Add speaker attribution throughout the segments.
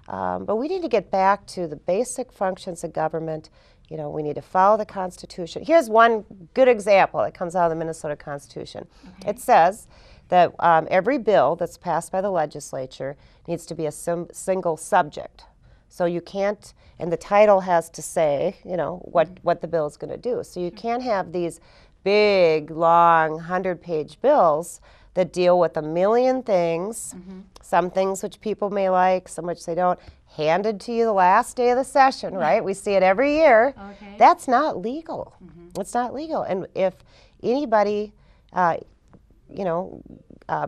Speaker 1: But we need to get back to the basic functions of government. You know, we need to follow the Constitution. Here's one good example that comes out of the Minnesota Constitution.
Speaker 2: Okay.
Speaker 1: It says that every bill that's passed by the legislature needs to be a single subject. So you can't, and the title has to say, you know, what the bill is going to do. So you can't have these big, long, 100-page bills that deal with a million things, some things which people may like, some which they don't, handed to you the last day of the session, right? We see it every year.
Speaker 2: Okay.
Speaker 1: That's not legal. It's not legal. And if anybody, you know,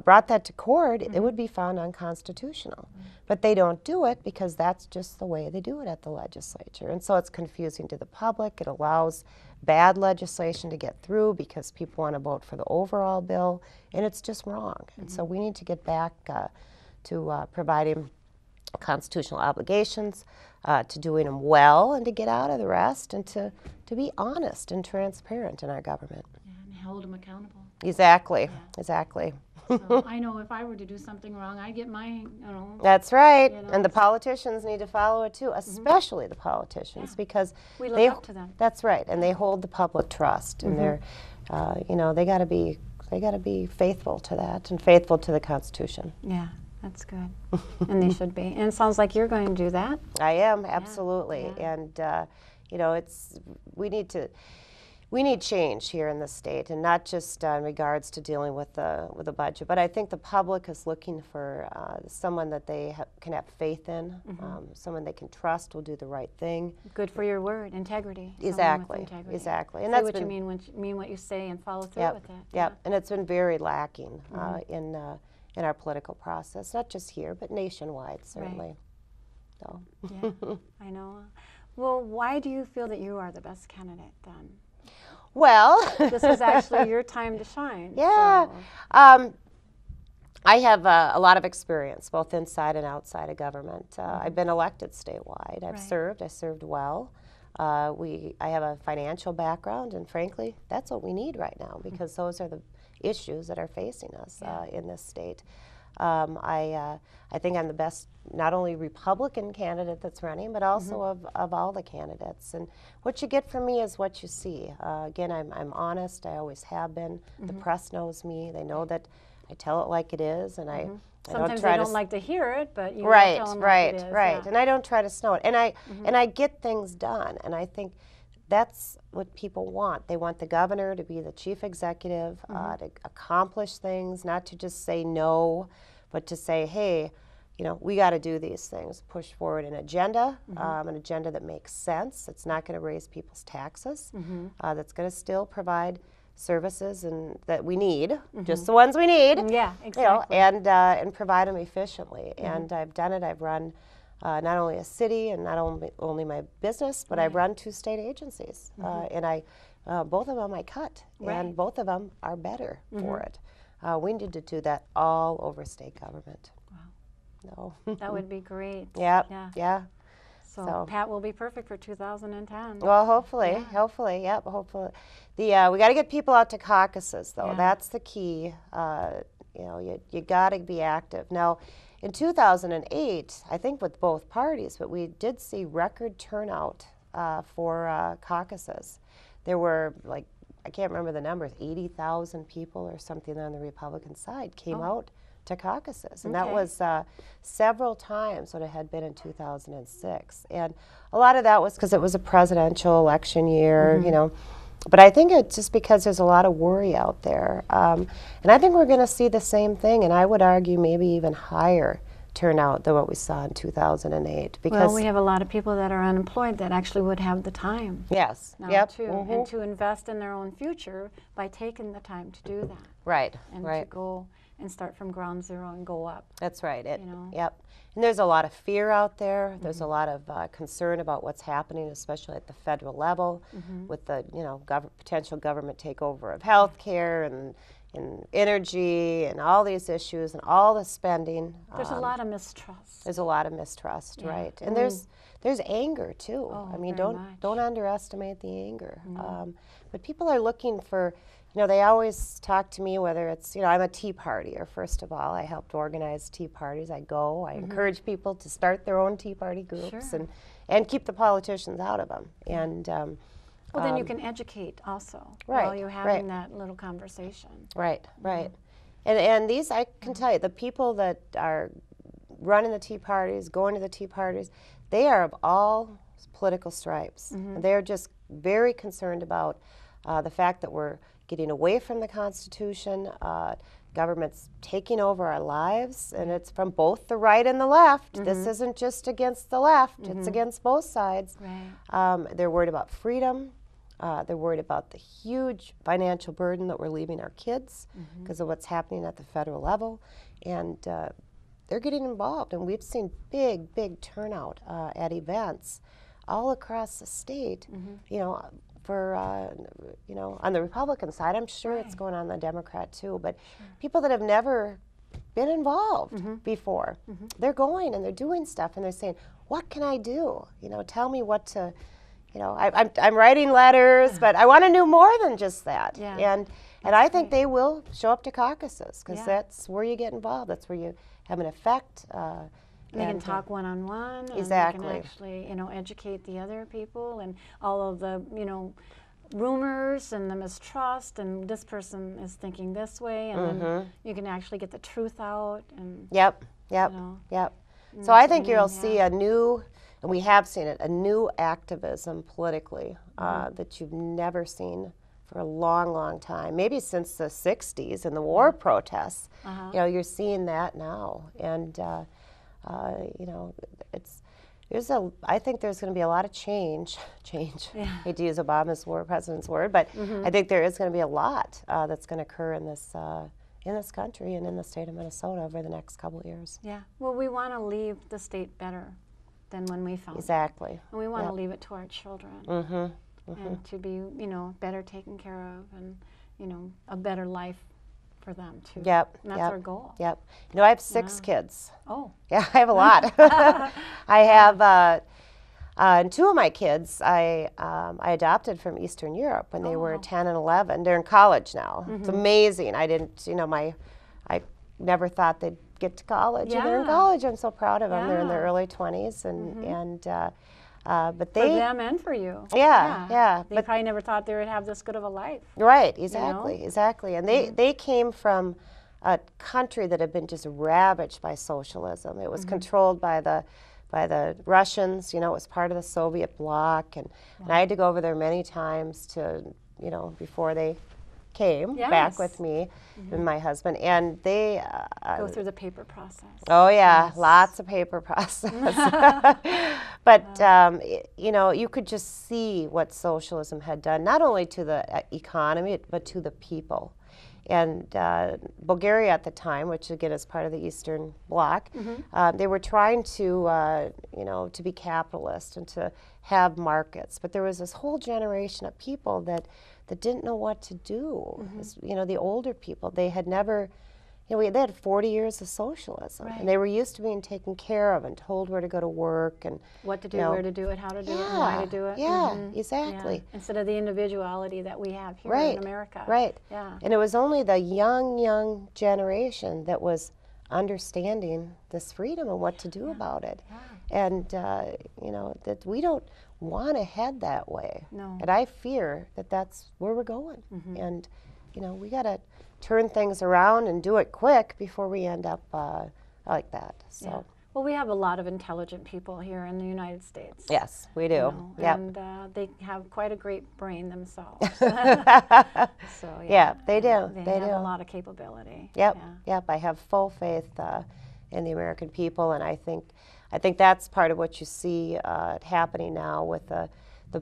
Speaker 1: brought that to court, it would be found unconstitutional. But they don't do it because that's just the way they do it at the legislature. And so it's confusing to the public. It allows bad legislation to get through because people want to vote for the overall bill, and it's just wrong. And so we need to get back to providing constitutional obligations, to doing them well, and to get out of the rest, and to be honest and transparent in our government.
Speaker 2: Yeah, and hold them accountable.
Speaker 1: Exactly, exactly.
Speaker 2: So I know if I were to do something wrong, I'd get my, you know.
Speaker 1: That's right,
Speaker 2: You know,
Speaker 1: and the politicians need to follow it too, especially the politicians, because
Speaker 2: we look up to them.
Speaker 1: That's right, and they hold the public trust, and they're, you know, they got to be faithful to that and faithful to the Constitution.
Speaker 2: Yeah, that's good, and they should be. And it sounds like you're going to do that.
Speaker 1: I am, absolutely,
Speaker 2: Yeah.
Speaker 1: and you know, we need change here in the state, and not just in regards to dealing with the budget, but I think the public is looking for someone that they can have faith in, someone they can trust will do the right thing.
Speaker 2: Good for your word, integrity.
Speaker 1: Exactly,
Speaker 2: Integrity.
Speaker 1: exactly. And
Speaker 2: say
Speaker 1: that's
Speaker 2: what you mean what you say, and follow through with it.
Speaker 1: Yep, and it's been very lacking in our political process, not just here, but nationwide, certainly. So.
Speaker 2: Yeah, I know. Well, why do you feel that you are the best candidate then?
Speaker 1: Well,
Speaker 2: This is actually your time to shine.
Speaker 1: Yeah.
Speaker 2: So.
Speaker 1: I have a lot of experience, both inside and outside of government. I've been elected statewide. I served well. I have a financial background, and frankly, that's what we need right now, because those are the issues that are facing us in this state. I think I'm the best, not only Republican candidate that's running, but also of all the candidates. And what you get from me is what you see. Again, I'm honest. I always have been. The press knows me. They know that I tell it like it is, and I
Speaker 2: Sometimes
Speaker 1: don't try
Speaker 2: they don't like to hear it, but you tell them
Speaker 1: right,
Speaker 2: like it is.
Speaker 1: right.
Speaker 2: Yeah.
Speaker 1: And I don't try to snow it. And I get things done. And I think that's what people want. They want the governor to be the chief executive, to accomplish things, not to just say no, but to say, hey, you know, we got to do these things. Push forward an agenda that makes sense. It's not going to raise people's taxes. That's going to still provide services and that we need, just the ones we need.
Speaker 2: Yeah, exactly.
Speaker 1: You know, and provide them efficiently. And I've done it. I've run not only a city and not only my business, but I've run 2 state agencies. And both of them I cut, and both of them are better for it. We need to do that all over state government.
Speaker 2: Wow. No. That would be great.
Speaker 1: Yeah.
Speaker 2: So Pat will be perfect for 2010.
Speaker 1: Well, hopefully, hopefully. We got to get people out to caucuses, though. That's the key. You know, you got to be active. Now, in 2008, I think with both parties, but we did see record turnout for caucuses. There were, like, I can't remember the numbers, 80,000 people or something on the Republican side came out to caucuses. And that was several times what it had been in 2006. And a lot of that was because it was a presidential election year, you know. But I think it's just because there's a lot of worry out there. And I think we're going to see the same thing, and I would argue maybe even higher turnout than what we saw in 2008. Because
Speaker 2: well, we have a lot of people that are unemployed that actually would have the time.
Speaker 1: Yes.
Speaker 2: Now too, and to invest in their own future by taking the time to do that.
Speaker 1: Right.
Speaker 2: And to go and start from ground zero and go up.
Speaker 1: That's right.
Speaker 2: You know?
Speaker 1: Yep. And there's a lot of fear out there. There's a lot of concern about what's happening, especially at the federal level, with the potential government takeover of health care and energy and all these issues and all the spending.
Speaker 2: There's a lot of mistrust.
Speaker 1: There's a lot of mistrust, right? And there's anger too.
Speaker 2: Oh,
Speaker 1: I mean,
Speaker 2: very
Speaker 1: don't underestimate the anger. But people are looking for, you know, they always talk to me, whether it's, you know, I'm a Tea Partier, first of all. I helped organize tea parties. I encourage people to start their own Tea Party groups and keep the politicians out of them. And
Speaker 2: well, then you can educate also
Speaker 1: right,
Speaker 2: while you're having that little conversation.
Speaker 1: Right, right. And these, I can tell you, the people that are running the tea parties, going to the tea parties, they are of all political stripes. They're just very concerned about the fact that we're getting away from the Constitution, government's taking over our lives, and it's from both the right and the left. This isn't just against the left, it's against both sides.
Speaker 2: Right.
Speaker 1: They're worried about freedom. They're worried about the huge financial burden that we're leaving our kids because of what's happening at the federal level. And they're getting involved. And we've seen big, big turnout at events all across the state, you know, for, you know, on the Republican side. I'm sure it's going on the Democrat too. But people that have never been involved before, they're going and they're doing stuff and they're saying, what can I do? You know, tell me what to... You know, I'm writing letters, but I want to do more than just that. And I think they will show up to caucuses because that's where you get involved. That's where you have an effect.
Speaker 2: And they can talk one-on-one.
Speaker 1: Exactly.
Speaker 2: And they can actually, you know, educate the other people and all of the, you know, rumors and the mistrust and this person is thinking this way and then you can actually get the truth out. And
Speaker 1: Yep.
Speaker 2: You know,
Speaker 1: So I think you'll see a new... And we have seen it, a new activism politically that you've never seen for a long, long time. Maybe since the 60s and the war protests. You know, you're seeing that now. And, you know, I think there's going to be a lot of change. I hate to use Obama's president's word, but I think there is going to be a lot that's going to occur in this country and in the state of Minnesota over the next couple of years.
Speaker 2: Yeah. Well, we want to leave the state better than when we found it. And we want to leave it to our children and to be, you know, better taken care of and, you know, a better life for them too. And that's our goal.
Speaker 1: You know, I have 6 kids.
Speaker 2: Oh.
Speaker 1: Yeah, I have a lot. I have, and 2 of my kids I adopted from Eastern Europe when they were 10 and 11. They're in college now. It's amazing. I didn't, you know, I never thought they'd get to college, and they're in college. I'm so proud of them. They're in their early 20s, but they...
Speaker 2: For them and for you.
Speaker 1: Yeah.
Speaker 2: They probably never thought they would have this good of a life.
Speaker 1: Right, exactly,
Speaker 2: You know?
Speaker 1: exactly. And they came from a country that had been just ravaged by socialism. It was controlled by the Russians. You know, it was part of the Soviet bloc, and I had to go over there many times to, you know, before they came back with me and my husband, and they
Speaker 2: go through the paper process.
Speaker 1: Oh yeah, lots of paper process. But you know, you could just see what socialism had done, not only to the economy, but to the people. And Bulgaria at the time, which again is part of the Eastern Bloc, they were trying to, you know, to be capitalist and to have markets. But there was this whole generation of people that didn't know what to do. You know, the older people, they had never, you know, they had 40 years of socialism, and they were used to being taken care of and told where to go to work and
Speaker 2: what to do, where to do it, how to do it, and why to do it.
Speaker 1: Exactly.
Speaker 2: Instead of the individuality that we have here in America. And
Speaker 1: it was only the young generation that was understanding this freedom and what to do about it. And you know, that we don't want to head that way. And I fear that that's where we're going. And you know, we got to turn things around and do it quick before we end up like that. So.
Speaker 2: Well, we have a lot of intelligent people here in the United States.
Speaker 1: Yes, we do.
Speaker 2: You know, and they have quite a great brain themselves. So
Speaker 1: they do.
Speaker 2: They have a lot of capability.
Speaker 1: Yep. I have full faith in the American people, and I think that's part of what you see happening now with the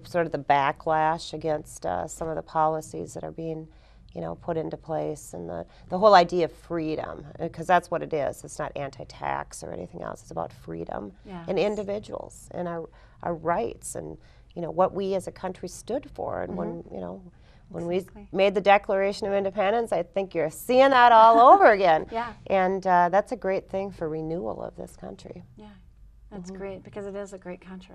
Speaker 1: sort of the backlash against some of the policies that are being, you know, put into place, and the whole idea of freedom, because that's what it is. It's not anti-tax or anything else. It's about freedom and individuals and our rights, and you know what we as a country stood for. And when you know when we made the Declaration of Independence, I think you're seeing that all over again. And that's a great thing for renewal of this country.
Speaker 2: That's great, because it is a great country.